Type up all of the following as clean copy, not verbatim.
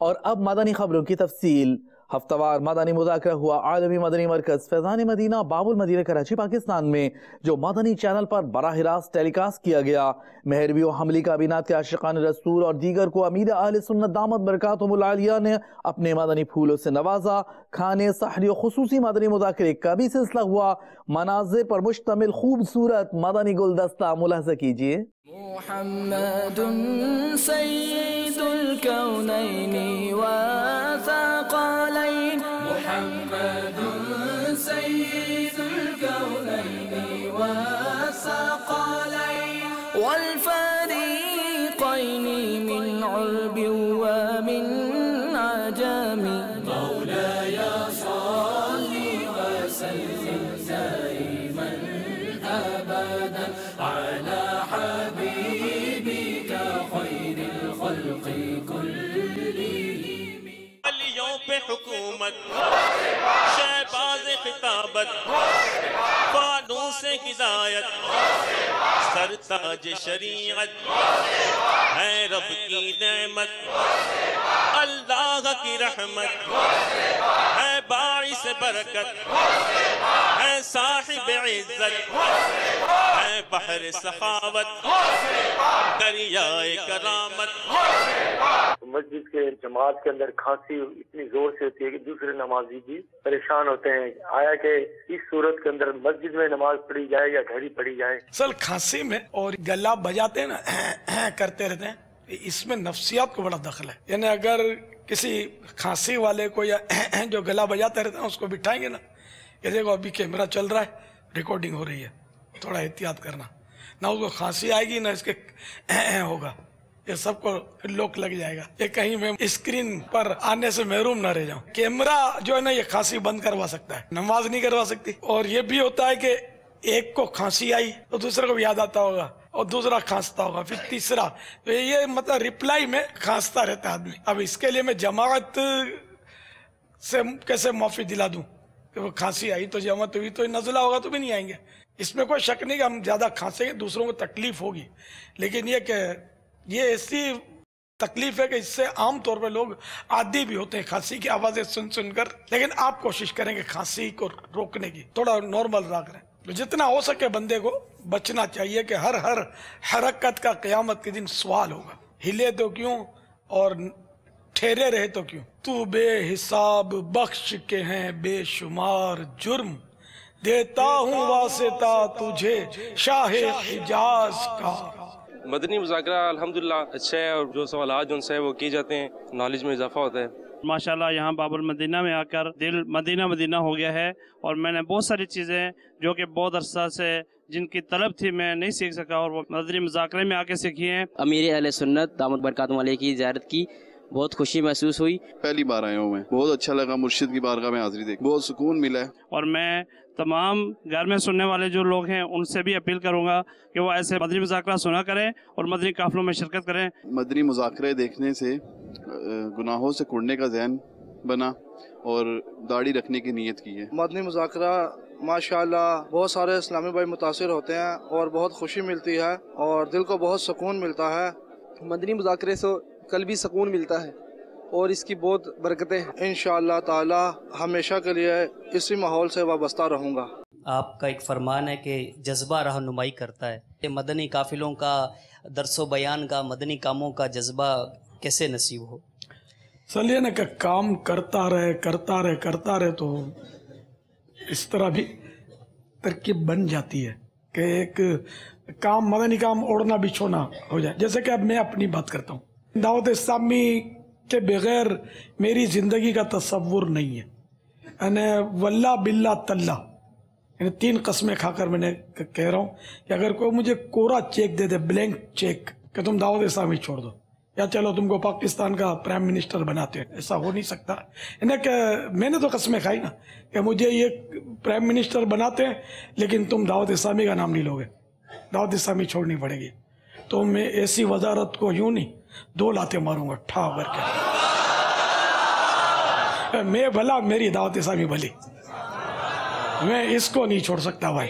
اور اب مدنی خبروں کی تفصیل۔ ہفتہ وار مدنی مذاکرہ ہوا عالمی مدنی مرکز فیضان مدینہ باب المدینہ کراچی پاکستان میں، جو مدنی چینل پر براہ راست ٹیلی کاسٹ کیا گیا۔ مہروی و حملی کابینات کے عاشقان رسول اور دیگر کو امیر اہل سنت دامت برکاتہم العالیہ نے اپنے مدنی پھولوں سے نوازا۔ کھانے سحری و خصوصی مدنی مذاکرے کا بھی سلسلہ ہوا۔ مناظر پر مشتمل خوبصورت مدنی گلدستہ ملاحظہ کیجیے۔ محمد سید الکونین والثقلین، محمد سید الکونین والثقلین والفریقین من عرب ومن عجم، مولاي صل وسلم دائما ابدا على حبيبك خير الخلق كلهم۔ علیوں پہ حکومت، شہباز خطابت، فانوس ہدایت، سرتاج شریعت، ہے رب کی نعمت، اللہ کی رحمت، ہے باعث برکت، ہے صاحب عزت، ہے بحر سخاوت، دریائے کرامت۔ مسجد کے جماعت کے اندر کھانسی اتنی زور سے ہوتی ہے کہ دوسرے نمازی بھی پریشان ہوتے ہیں۔ آیا کہ اس صورت کے اندر مسجد میں نماز پڑھی جائے یا گھر ہی پڑھی جائے؟ اصل کھانسی میں اور گلا بجاتے ہیں نا کرتے رہتے ہیں، اس میں نفسیات کو بڑا دخل ہے۔ یعنی اگر کسی کھانسی والے کو یا جو گلا بجاتے رہتے ہیں اس کو بٹھائیں گے نا، یہ دیکھو ابھی کیمرہ چل رہا ہے، ریکارڈنگ ہو رہی ہے، تھوڑا احتیاط کرنا، نہ اس کو کھانسی آئے گی نہ اس کے ہوگا، یہ سب کو لوک لگ جائے گا، یہ کہیں میں اسکرین پر آنے سے محروم نہ رہ جاؤں۔ کیمرہ جو ہے نا یہ کھانسی بند کروا سکتا ہے، نماز نہیں کروا سکتی۔ اور یہ بھی ہوتا ہے کہ ایک کو کھانسی آئی تو دوسرے کو بھی یاد آتا ہوگا اور دوسرا کھانستا ہوگا، پھر تیسرا، تو یہ مطلب ریپلائی میں کھانستا رہتا ہے آدمی۔ اب اس کے لیے میں جماعت سے کیسے معافی دلا دوں کہ وہ کھانسی آئی تو جماعت ہوئی تو نزلہ ہوگا تو بھی نہیں آئیں گے۔ اس میں کوئی شک نہیں کہ ہم زیادہ کھانسیں گے دوسروں کو تکلیف ہوگی، لیکن یہ کہ یہ ایسی تکلیف ہے کہ اس سے عام طور پہ لوگ عادی بھی ہوتے ہیں کھانسی کی آوازیں سن سن کر، لیکن آپ کوشش کریں کہ کھانسی کو روکنے کی تھوڑا نارمل رکھ رہے ہیں۔ جتنا ہو سکے بندے کو بچنا چاہیے کہ ہر حرکت کا قیامت کے دن سوال ہوگا، ہلے تو کیوں اور ٹھہرے رہے تو کیوں۔ تو بے حساب بخش کے ہیں بے شمار جرم، دیتا ہوں واسطہ تجھے شاہ حجاز کا۔ مدنی مذاکرہ الحمدللہ اچھا ہے، اور جو سوالات جو ان سے وہ کی جاتے ہیں نالج میں اضافہ ہوتا ہے۔ ماشاءاللہ یہاں باب المدینہ میں آ کر دل مدینہ مدینہ ہو گیا ہے، اور میں نے بہت ساری چیزیں جو کہ بہت عرصہ سے جن کی طلب تھی میں نہیں سیکھ سکا، اور وہ مدنی مذاکرے میں آ کے سیکھی ہیں۔ امیر اہل سنت دامت برکاتہم علیہ کی زیارت کی، بہت خوشی محسوس ہوئی۔ پہلی بار آیا ہوں میں، بہت اچھا لگا، مرشد کی بارگاہ میں حاضری دیکھ بہت سکون ملا ہے۔ اور میں تمام گھر میں سننے والے جو لوگ ہیں ان سے بھی اپیل کروں گا کہ وہ ایسے مدنی مذاکرہ سنا کریں اور مدنی قافلوں میں شرکت کریں۔ مدنی مذاکرے دیکھنے سے گناہوں سے کڑنے کا ذہن بنا اور داڑھی رکھنے کی نیت کی ہے۔ مدنی مذاکرہ ماشاءاللہ بہت سارے اسلامی بھائی متاثر ہوتے ہیں اور بہت خوشی ملتی ہے اور دل کو بہت سکون ملتا ہے۔ مدنی مذاکرے سے قلبی سکون ملتا ہے اور اس کی بہت برکتیں ہیں۔ انشاءاللہ تعالی ہمیشہ کے لیے اسی ماحول سے وابستہ رہوں گا۔ آپ کا ایک فرمان ہے کہ جذبہ رہنمائی کرتا ہے، مدنی قافلوں کا درس و بیان کا مدنی کاموں کا جذبہ کیسے نصیب ہو؟ چلیے نا کہ کام کرتا رہے تو اس طرح بھی ترکیب بن جاتی ہے کہ ایک کام مدنی کام اوڑھنا بچھونا ہو جائے۔ جیسے کہ اب میں اپنی بات کرتا ہوں، دعوت اسلامی کے بغیر میری زندگی کا تصور نہیں ہے، یعنی واللہ باللہ تاللہ، یعنی 3 قسمیں کھا کر میں نے کہہ رہا ہوں کہ اگر کوئی مجھے کورا چیک دے دے، بلینک چیک، کہ تم دعوت اسلامی چھوڑ دو یا چلو تم کو پاکستان کا پرائم منسٹر بناتے ہیں، ایسا ہو نہیں سکتا۔ یعنی کہ میں نے تو قسمیں کھائی نا کہ مجھے یہ پرائم منسٹر بناتے ہیں لیکن تم دعوت اسلامی کا نام نہیں لوگے، دعوت اسلامی چھوڑنی پڑے گی۔ تو میں ایسی وزارت کو یوں نہیں 2 لاتے ماروں گا ٹھا کر کے، میں بھلا میری دعوت اسلامی بھلی، میں اس کو نہیں چھوڑ سکتا بھائی۔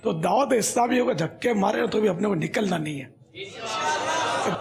تو دعوت اسلامی کو دھکے مارے تو بھی اپنے کو نکلنا نہیں ہے۔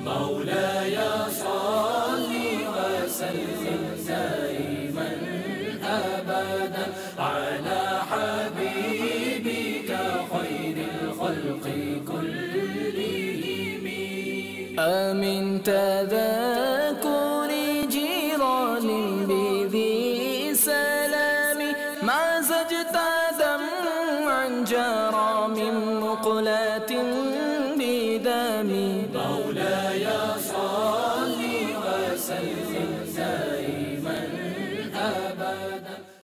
مولاي صل وسلم دائما أبدا على حبيبك خير الخلق كلهم. آمن تذكر جيران بذي سلام ما زجت دمعا جرى من مقلة بدم. مولاي صل وسلم دائما أبدا